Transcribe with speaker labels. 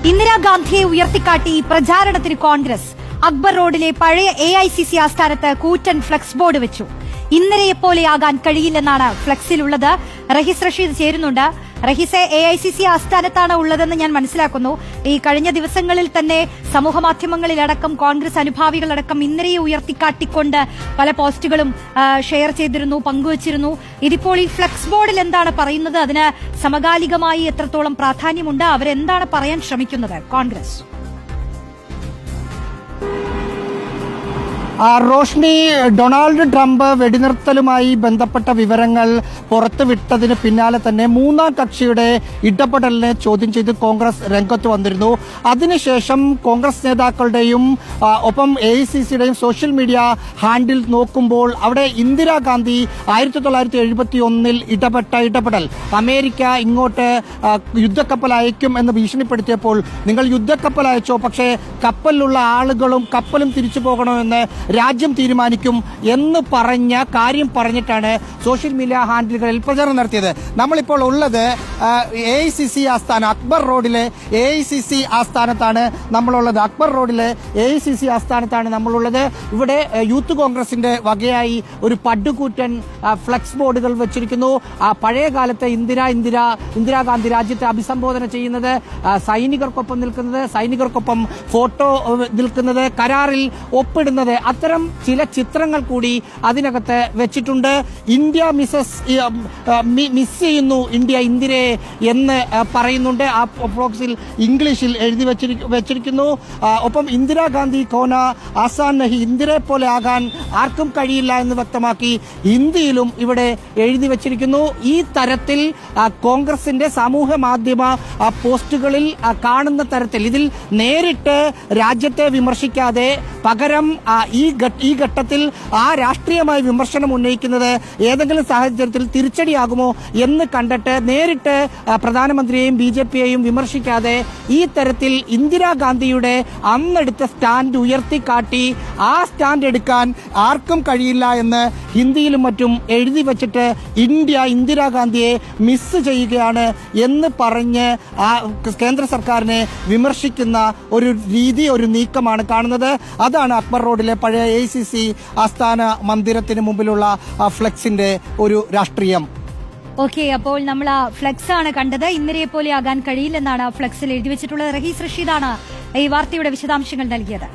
Speaker 1: ഇന്ദിരാഗാന്ധിയെ ഉയർത്തിക്കാട്ടി പ്രചാരണത്തിന് കോൺഗ്രസ്. അക്ബർ റോഡിലെ പഴയ AICC ആസ്ഥാനത്ത് കൂറ്റൻ ഫ്ലക്സ് ബോർഡ് വെച്ചു. ഇന്ദിരയെപ്പോലെയാകാൻ കഴിയില്ലെന്നാണ് ഫ്ലക്സിലുള്ളത്. റഹീസ് റഷീദ് ചേരുന്നുണ്ട്. റഹീസെ, AICC ആസ്ഥാനത്താണ് ഉള്ളതെന്ന് ഞാൻ മനസ്സിലാക്കുന്നു. ഈ കഴിഞ്ഞ ദിവസങ്ങളിൽ തന്നെ സമൂഹമാധ്യമങ്ങളിലടക്കം കോൺഗ്രസ് അനുഭാവികളടക്കം ഇന്ദിരയെ ഉയർത്തിക്കാട്ടിക്കൊണ്ട് പല പോസ്റ്റുകളും ഷെയർ ചെയ്തിരുന്നു, പങ്കുവച്ചിരുന്നു. ഇതിപ്പോൾ ഈ ഫ്ലക്സ് ബോർഡിൽ എന്താണ് പറയുന്നത്? അതിന് സമകാലികമായി എത്രത്തോളം പ്രാധാന്യമുണ്ട്? അവരെന്താണ് പറയാൻ ശ്രമിക്കുന്നത് കോൺഗ്രസ്?
Speaker 2: റോഷ്നി, ഡൊണാൾഡ് ട്രംപ് വെടിനിർത്തലുമായി ബന്ധപ്പെട്ട വിവരങ്ങൾ പുറത്തുവിട്ടതിന് പിന്നാലെ തന്നെ മൂന്നാം കക്ഷിയുടെ ഇടപെടലിനെ ചോദ്യം ചെയ്ത് കോൺഗ്രസ് രംഗത്ത് വന്നിരുന്നു. അതിനുശേഷം കോൺഗ്രസ് നേതാക്കളുടെയും ഒപ്പം AICCയുടെയും സോഷ്യൽ മീഡിയ ഹാൻഡിൽ നോക്കുമ്പോൾ അവിടെ ഇന്ദിരാഗാന്ധി 1971 ഇടപെടൽ, അമേരിക്ക ഇങ്ങോട്ട് യുദ്ധക്കപ്പൽ അയക്കും എന്ന് ഭീഷണിപ്പെടുത്തിയപ്പോൾ നിങ്ങൾ യുദ്ധക്കപ്പൽ അയച്ചോ, പക്ഷേ കപ്പലിലുള്ള ആളുകളും കപ്പലും തിരിച്ചു പോകണമെന്ന് രാജ്യം തീരുമാനിക്കും എന്ന് പറഞ്ഞ കാര്യം പറഞ്ഞിട്ടാണ് സോഷ്യൽ മീഡിയ ഹാൻഡിലുകളിൽ പ്രചരണം നടത്തിയത്. നമ്മളിപ്പോൾ ഉള്ളത് AICC ആസ്ഥാനം അക്ബർ റോഡിലെ AICC ആസ്ഥാനത്താണ് നമ്മളുള്ളത്. അക്ബർ റോഡിലെ AICC ആസ്ഥാനത്താണ് നമ്മളുള്ളത്. ഇവിടെ യൂത്ത് കോൺഗ്രസിന്റെ വകയായി ഒരു പടുകൂറ്റൻ ഫ്ലക്സ് ബോർഡുകൾ വെച്ചിരിക്കുന്നു. പഴയ കാലത്തെ ഇന്ദിരാഗാന്ധി രാജ്യത്തെ അഭിസംബോധന ചെയ്യുന്നത്, സൈനികർക്കൊപ്പം നിൽക്കുന്നത്, സൈനികർക്കൊപ്പം ഫോട്ടോ നിൽക്കുന്നത്, കരാറിൽ ഒപ്പിടുന്നത്, അത്തരം ചില ചിത്രങ്ങൾ കൂടി അതിനകത്ത് വെച്ചിട്ടുണ്ട്. ഇന്ത്യ മിസ് ചെയ്യുന്നു ഇന്ദിരയെ എന്ന് പറയുന്നുണ്ട്. ആ ബോക്സിൽ ഇംഗ്ലീഷിൽ എഴുതി വെച്ചിരിക്കുന്നു. ഒപ്പം ഇന്ദിരാഗാന്ധി കോന ആസാൻ നഹി, ഇന്ദിരയെ പോലെ ആകാൻ ആർക്കും കഴിയില്ല എന്ന് വ്യക്തമാക്കി ഹിന്ദിയിലും ഇവിടെ എഴുതി വെച്ചിരിക്കുന്നു. ഈ തരത്തിൽ കോൺഗ്രസിന്റെ സാമൂഹ്യ മാധ്യമ പോസ്റ്റുകളിൽ കാണുന്ന തരത്തിൽ ഇതിൽ നേരിട്ട് രാജ്യത്തെ വിമർശിക്കാതെ പകരം ഈ ഘട്ടത്തിൽ ആ രാഷ്ട്രീയമായ വിമർശനം ഉന്നയിക്കുന്നത് ഏതെങ്കിലും സാഹചര്യത്തിൽ തിരിച്ചടിയാകുമോ എന്ന് കണ്ടിട്ട് നേരിട്ട് പ്രധാനമന്ത്രിയെയും BJPയെയും വിമർശിക്കാതെ ഈ തരത്തിൽ ഇന്ദിരാഗാന്ധിയുടെ അന്നെടുത്ത സ്റ്റാൻഡ് ഉയർത്തിക്കാട്ടി ആ സ്റ്റാൻഡ് എടുക്കാൻ ആർക്കും കഴിയില്ല എന്ന് ഹിന്ദിയിലും മറ്റും എഴുതി വെച്ചിട്ട് ഇന്ദിരാഗാന്ധിയെ മിസ് ചെയ്യുകയാണ് എന്ന് പറഞ്ഞ് കേന്ദ്ര സർക്കാരിനെ വിമർശിക്കുന്ന ഒരു രീതി, ഒരു നീക്കമാണ് കാണുന്നത്. അതാണ് അക്ബർ റോഡിലെ പഴയ AICC ആസ്ഥാന മന്ദിരത്തിന് മുമ്പിലുള്ള ഫ്ലെക്സിന്റെ ഒരു രാഷ്ട്രീയം.
Speaker 1: ഓക്കെ, അപ്പോൾ നമ്മൾ ആ ഫ്ലെക്സ് ആണ് കണ്ടത്. ഇന്ദിരയെ പോലെ ആകാൻ കഴിയില്ലെന്നാണ് ഫ്ലെക്സിൽ എഴുതി വെച്ചിട്ടുള്ളത്. റഹീസ് റഷീദാണ് ഈ വാർത്തയുടെ വിശദാംശങ്ങൾ നൽകിയത്.